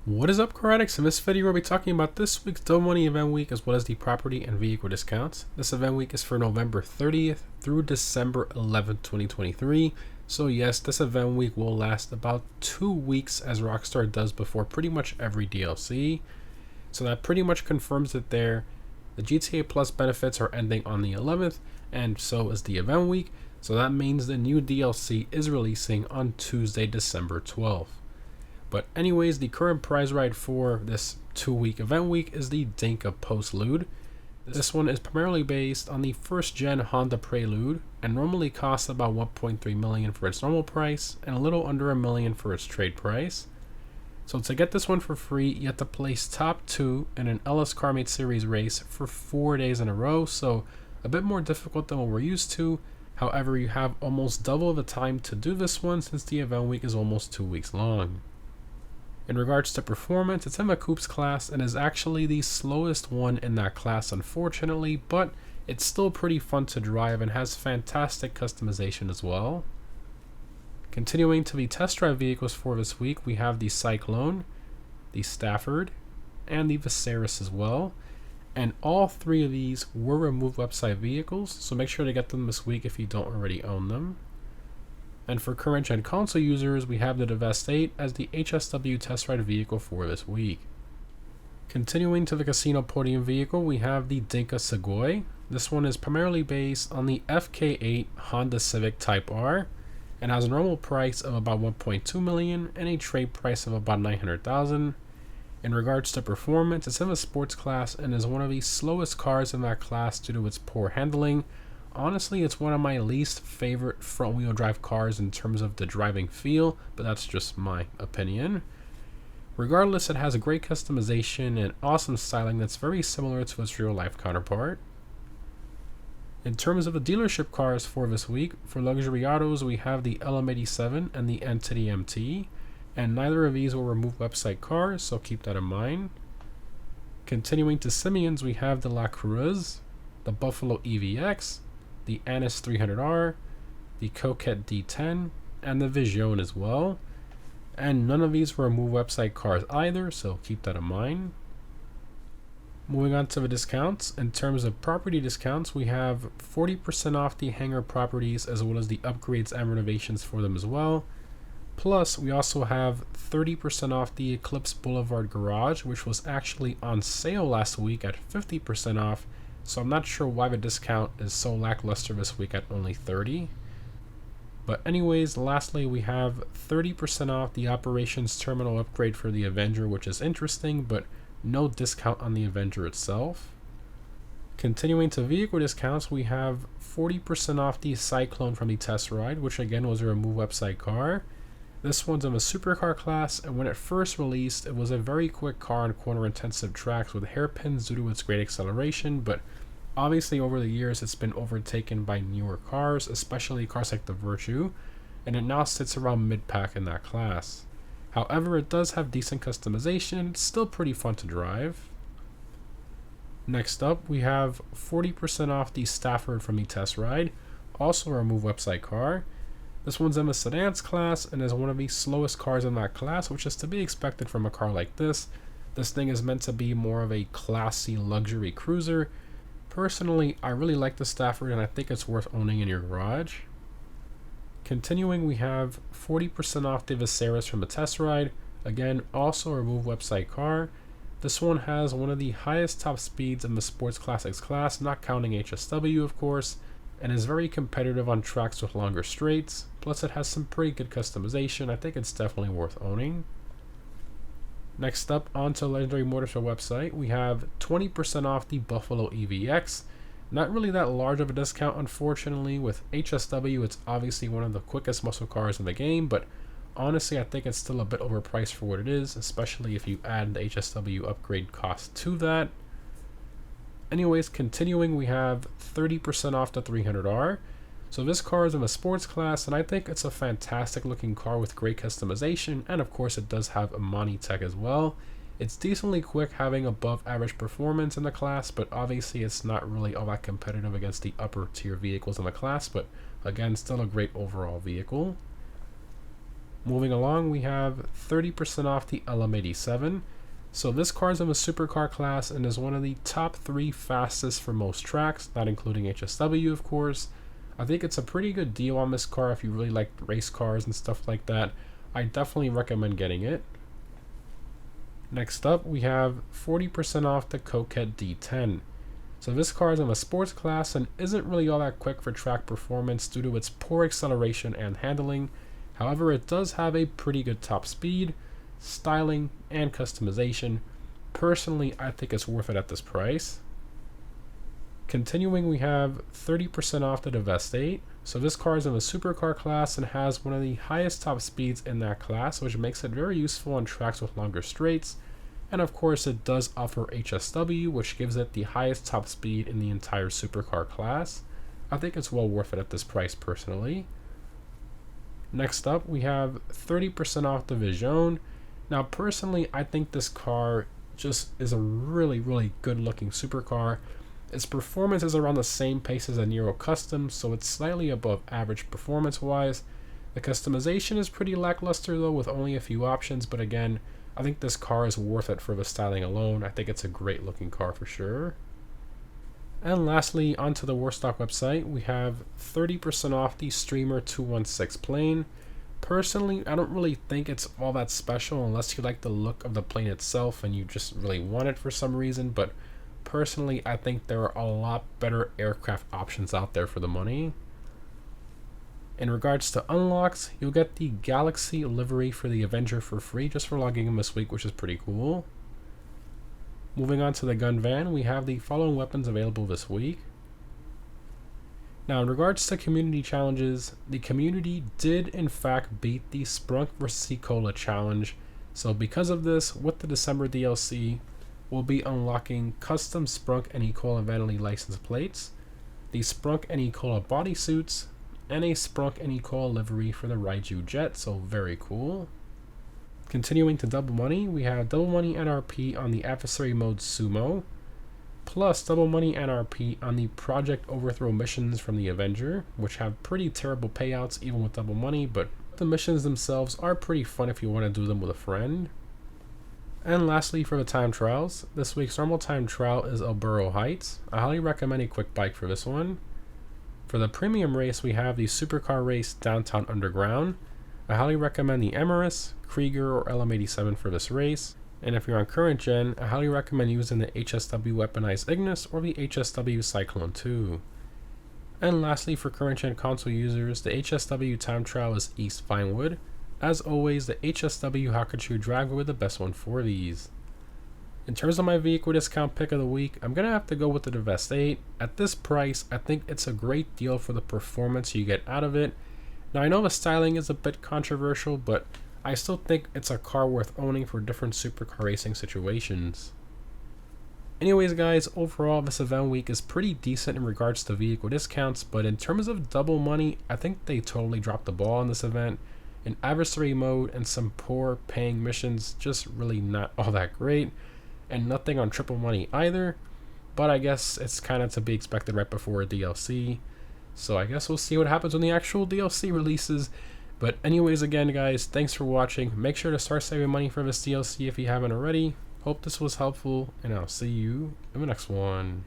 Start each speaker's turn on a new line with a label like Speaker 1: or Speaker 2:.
Speaker 1: What is up, car addicts? In this video, we'll be talking about this week's Double Money Event Week as well as the property and vehicle discounts. This event week is for November 30th through December 11th, 2023. So yes, this event week will last about 2 weeks as Rockstar does before pretty much every DLC. So that pretty much confirms that the GTA Plus benefits are ending on the 11th, and so is the event week. So that means the new DLC is releasing on Tuesday, December 12th. But anyways, the current prize ride for this 2-week event week is the Dinka Postlude. This one is primarily based on the first gen Honda Prelude and normally costs about 1.3 million for its normal price and a little under $1 million for its trade price. So to get this one for free, you have to place top 2 in an LS Carmate Series race for 4 days in a row, so a bit more difficult than what we're used to. However, you have almost double the time to do this one since the event week is almost 2 weeks long. In regards to performance, it's in the Coupes class and is actually the slowest one in that class, unfortunately, but it's still pretty fun to drive and has fantastic customization as well. Continuing to the test drive vehicles for this week, we have the Cyclone, the Stafford, and the Viserys as well. And all 3 of these were removed website vehicles, so make sure to get them this week if you don't already own them. And for current gen console users, we have the Devastate as the HSW test ride vehicle for this week. Continuing to the casino podium vehicle, we have the Dinka Segoy. This one is primarily based on the FK8 Honda Civic Type R and has a normal price of about 1.2 million and a trade price of about 900,000. In regards to performance, it's in the sports class and is one of the slowest cars in that class due to its poor handling. Honestly, it's one of my least favorite front-wheel drive cars in terms of the driving feel, but that's just my opinion. Regardless, it has a great customization and awesome styling that's very similar to its real-life counterpart. In terms of the dealership cars for this week, for luxury autos, we have the LM87 and the Entity MT, and neither of these will remove website cars, so keep that in mind. Continuing to Simeons, we have the La Cruz, the Buffalo EVX, the Annis 300R, the Coquette D10, and the Vision as well. And none of these were remove website cars either, so keep that in mind. Moving on to the discounts. In terms of property discounts, we have 40% off the hangar properties as well as the upgrades and renovations for them as well. Plus, we also have 30% off the Eclipse Boulevard Garage, which was actually on sale last week at 50% off. So I'm not sure why the discount is so lackluster this week at only 30. But anyways, lastly, we have 30% off the Operations Terminal upgrade for the Avenger, which is interesting, but no discount on the Avenger itself. Continuing to vehicle discounts, we have 40% off the Cyclone from the test ride, which again was a remove website car. This one's in the supercar class, and when it first released, it was a very quick car on corner-intensive tracks with hairpins due to its great acceleration, but obviously over the years it's been overtaken by newer cars, especially cars like the Virtue, and it now sits around mid-pack in that class. However, it does have decent customization, and it's still pretty fun to drive. Next up, we have 40% off the Stafford from the test ride, also a remove website car. This one's in the sedans class and is one of the slowest cars in that class, which is to be expected from a car like this. This thing is meant to be more of a classy luxury cruiser. Personally, I really like the Stafford and I think it's worth owning in your garage. Continuing, we have 40% off the Viserys from the test ride. Again, also a remove website car. This one has one of the highest top speeds in the Sports Classics class, not counting HSW of course, and is very competitive on tracks with longer straights. Plus it has some pretty good customization. I think it's definitely worth owning. Next up, onto Legendary Motorsport website, we have 20% off the Buffalo EVX. Not really that large of a discount, unfortunately. With HSW, it's obviously one of the quickest muscle cars in the game, but honestly, I think it's still a bit overpriced for what it is, especially if you add the HSW upgrade cost to that. Anyways, continuing, we have 30% off the 300R. So this car is in the sports class, and I think it's a fantastic looking car with great customization, and of course it does have Amani tech as well. It's decently quick, having above average performance in the class, but obviously it's not really all that competitive against the upper tier vehicles in the class, but again, still a great overall vehicle. Moving along, we have 30% off the LM87. So this car is in the supercar class and is one of the top 3 fastest for most tracks, not including HSW of course. I think it's a pretty good deal on this car if you really like race cars and stuff like that. I definitely recommend getting it. Next up, we have 40% off the Coquette D10. So this car is in a sports class and isn't really all that quick for track performance due to its poor acceleration and handling. However, it does have a pretty good top speed, styling, and customization. Personally, I think it's worth it at this price. Continuing, we have 30% off the Devest 8. So this car is in the supercar class and has one of the highest top speeds in that class, which makes it very useful on tracks with longer straights. And of course, it does offer HSW, which gives it the highest top speed in the entire supercar class. I think it's well worth it at this price personally. Next up, we have 30% off the Vision. Now personally, I think this car just is a really good looking supercar. Its performance is around the same pace as a Nero Custom, so it's slightly above average performance wise. The customization is pretty lackluster though, with only a few options, but again, I think this car is worth it for the styling alone. I think it's a great looking car for sure. And lastly, onto the Warstock website, we have 30% off the Streamer 216 plane. Personally, I don't really think it's all that special unless you like the look of the plane itself and you just really want it for some reason, but personally, I think there are a lot better aircraft options out there for the money. In regards to unlocks, you'll get the Galaxy livery for the Avenger for free just for logging in this week, which is pretty cool. Moving on to the gun van, we have the following weapons available this week. Now, in regards to community challenges, the community did in fact beat the Sprunk vs. Ecola challenge. So because of this, with the December DLC, we'll be unlocking custom Sprunk and Ecola vanity license plates, the Sprunk and Ecola bodysuits, and a Sprunk and Ecola livery for the Raiju jet, so very cool. Continuing to double money, we have double money NRP on the adversary mode Sumo, plus double money NRP on the Project Overthrow missions from the Avenger, which have pretty terrible payouts even with double money, but the missions themselves are pretty fun if you want to do them with a friend. And lastly, for the time trials, this week's normal time trial is Elburo Heights. I highly recommend a quick bike for this one. For the premium race, we have the supercar race Downtown Underground. I highly recommend the Emirates, Krieger, or LM87 for this race. And if you're on current gen, I highly recommend using the HSW Weaponized Ignis or the HSW Cyclone 2. And lastly, for current gen console users, the HSW time trial is East Vinewood. As always, the HSW Hakuchu Dragwood is the best one for these. In terms of my vehicle discount pick of the week, I'm going to have to go with the Devest 8. At this price, I think it's a great deal for the performance you get out of it. Now I know the styling is a bit controversial, but I still think it's a car worth owning for different supercar racing situations. Anyways guys, overall this event week is pretty decent in regards to vehicle discounts, but in terms of double money, I think they totally dropped the ball on this event. In adversary mode and some poor paying missions, just really not all that great, and nothing on triple money either, but I guess it's kind of to be expected right before a DLC, so I guess we'll see what happens when the actual DLC releases. But anyways, again guys, thanks for watching. Make sure to start saving money for this DLC if you haven't already. Hope this was helpful, and I'll see you in the next one.